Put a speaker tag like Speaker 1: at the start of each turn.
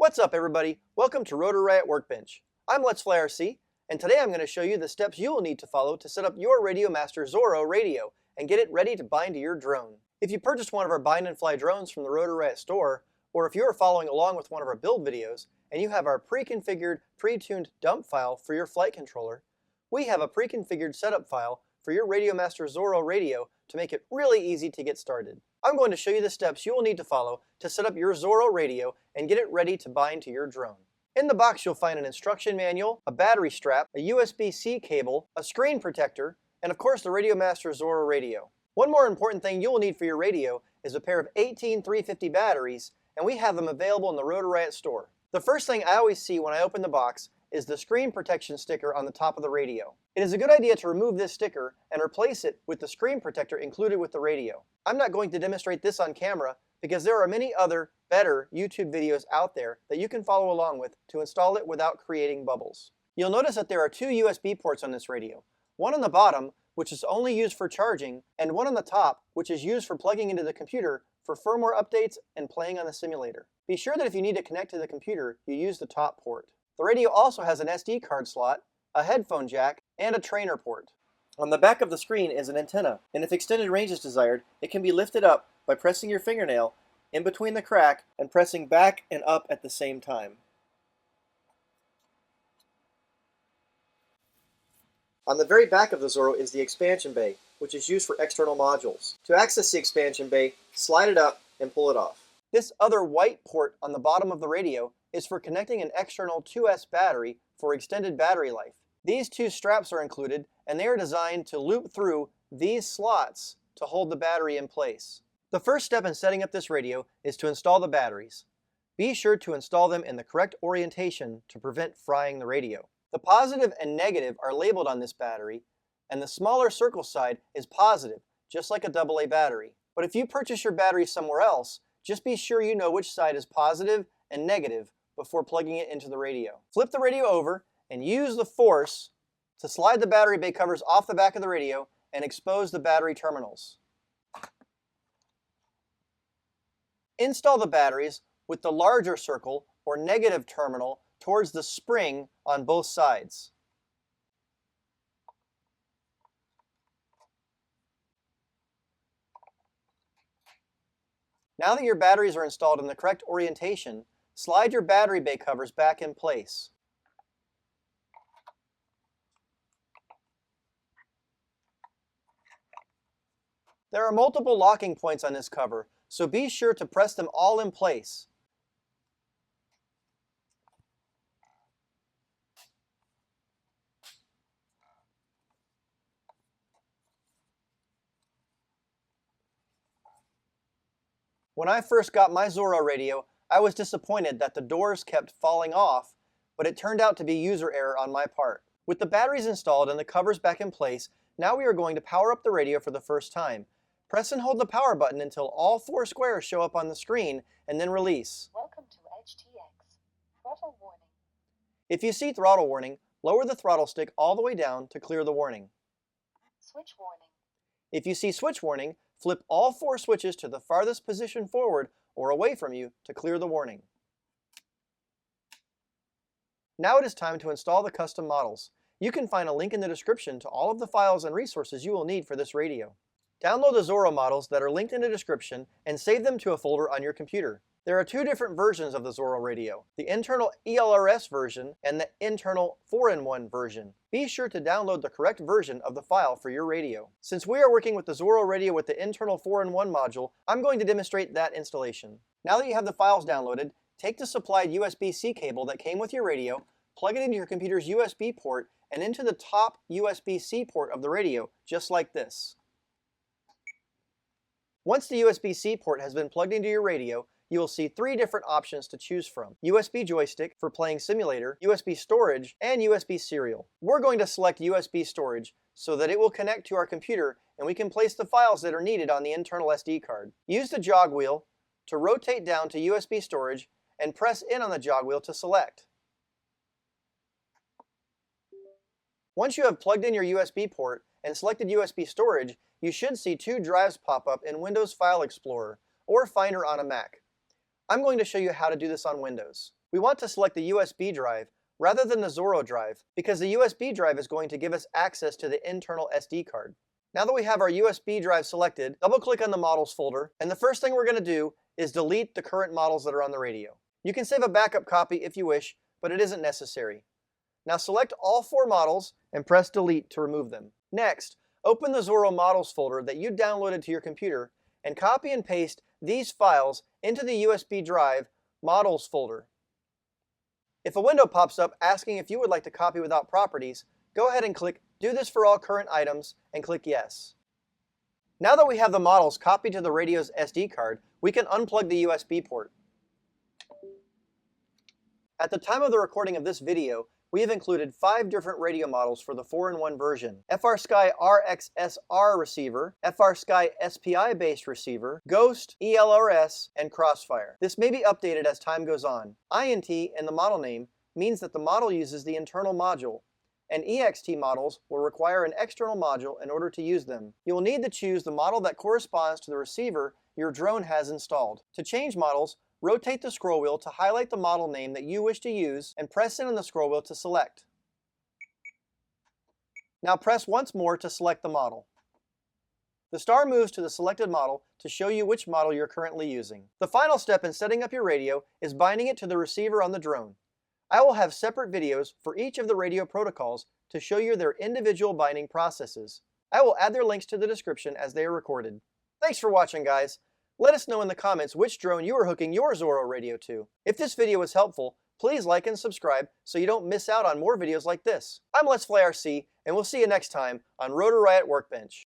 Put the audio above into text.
Speaker 1: What's up everybody? Welcome to Rotor Riot Workbench. I'm Let's Fly RC, and today I'm going to show you the steps you will need to follow to set up your RadioMaster Zorro radio and get it ready to bind to your drone. If you purchased one of our bind and fly drones from the Rotor Riot store, or if you are following along with one of our build videos and you have our pre-configured, pre-tuned dump file for your flight controller, we have a pre-configured setup file for your RadioMaster Zorro radio to make it really easy to get started. I'm going to show you the steps you will need to follow to set up your Zorro radio and get it ready to bind to your drone. In the box you'll find an instruction manual, a battery strap, a USB-C cable, a screen protector, and of course the RadioMaster Zorro radio. One more important thing you will need for your radio is a pair of 18 350 batteries, and we have them available in the Rotor Riot store. The first thing I always see when I open the box is the screen protection sticker on the top of the radio. It is a good idea to remove this sticker and replace it with the screen protector included with the radio. I'm not going to demonstrate this on camera because there are many other better YouTube videos out there that you can follow along with to install it without creating bubbles. You'll notice that there are two USB ports on this radio. One on the bottom, which is only used for charging, and one on the top, which is used for plugging into the computer for firmware updates and playing on the simulator. Be sure that if you need to connect to the computer, you use the top port. The radio also has an SD card slot, a headphone jack, and a trainer port. On the back of the screen is an antenna, and if extended range is desired, it can be lifted up by pressing your fingernail in between the crack and pressing back and up at the same time. On the very back of the Zorro is the expansion bay, which is used for external modules. To access the expansion bay, slide it up and pull it off. This other white port on the bottom of the radio is for connecting an external 2S battery for extended battery life. These two straps are included, and they are designed to loop through these slots to hold the battery in place. The first step in setting up this radio is to install the batteries. Be sure to install them in the correct orientation to prevent frying the radio. The positive and negative are labeled on this battery, and the smaller circle side is positive, just like a AA battery. But if you purchase your battery somewhere else, just be sure you know which side is positive and negative before plugging it into the radio. Flip the radio over and use the force to slide the battery bay covers off the back of the radio and expose the battery terminals. Install the batteries with the larger circle or negative terminal towards the spring on both sides. Now that your batteries are installed in the correct orientation, slide your battery bay covers back in place. There are multiple locking points on this cover, so be sure to press them all in place. When I first got my Zorro radio, I was disappointed that the doors kept falling off, but it turned out to be user error on my part. With the batteries installed and the covers back in place, now we are going to power up the radio for the first time. Press and hold the power button until all four squares show up on the screen, and then release.
Speaker 2: Welcome to EdgeTX. Throttle warning.
Speaker 1: If you see throttle warning, lower the throttle stick all the way down to clear the warning.
Speaker 2: Switch warning.
Speaker 1: If you see switch warning, flip all four switches to the farthest position forward or away from you to clear the warning. Now it is time to install the custom models. You can find a link in the description to all of the files and resources you will need for this radio. Download the Zorro models that are linked in the description and save them to a folder on your computer. There are two different versions of the Zorro radio, the internal ELRS version and the internal 4-in-1 version. Be sure to download the correct version of the file for your radio. Since we are working with the Zorro radio with the internal 4-in-1 module, I'm going to demonstrate that installation. Now that you have the files downloaded, take the supplied USB-C cable that came with your radio, plug it into your computer's USB port and into the top USB-C port of the radio, just like this. Once the USB-C port has been plugged into your radio, you will see three different options to choose from. USB joystick for playing simulator, USB storage, and USB serial. We're going to select USB storage so that it will connect to our computer and we can place the files that are needed on the internal SD card. Use the jog wheel to rotate down to USB storage and press in on the jog wheel to select. Once you have plugged in your USB port and selected USB storage, you should see two drives pop up in Windows File Explorer or Finder on a Mac. I'm going to show you how to do this on Windows. We want to select the USB drive rather than the Zorro drive because the USB drive is going to give us access to the internal SD card. Now that we have our USB drive selected, double-click on the Models folder, and the first thing we're going to do is delete the current models that are on the radio. You can save a backup copy if you wish, but it isn't necessary. Now select all 4 models and press delete to remove them. Next, open the Zorro Models folder that you downloaded to your computer and copy and paste these files into the USB drive Models folder. If a window pops up asking if you would like to copy without properties, go ahead and click Do this for all current items and click Yes. Now that we have the models copied to the radio's SD card, we can unplug the USB port. At the time of the recording of this video, we have included 5 different radio models for the 4-in-1 version: FrSky RXSR receiver, FrSky SPI-based receiver, Ghost, ELRS, and Crossfire. This may be updated as time goes on. INT in the model name means that the model uses the internal module, and EXT models will require an external module in order to use them. You will need to choose the model that corresponds to the receiver your drone has installed. To change models, rotate the scroll wheel to highlight the model name that you wish to use and press in on the scroll wheel to select. Now press once more to select the model. The star moves to the selected model to show you which model you're currently using. The final step in setting up your radio is binding it to the receiver on the drone. I will have separate videos for each of the radio protocols to show you their individual binding processes. I will add their links to the description as they are recorded. Thanks for watching, guys. Let us know in the comments which drone you are hooking your Zorro radio to. If this video was helpful, please like and subscribe so you don't miss out on more videos like this. I'm Let's Fly RC, and we'll see you next time on Rotor Riot Workbench.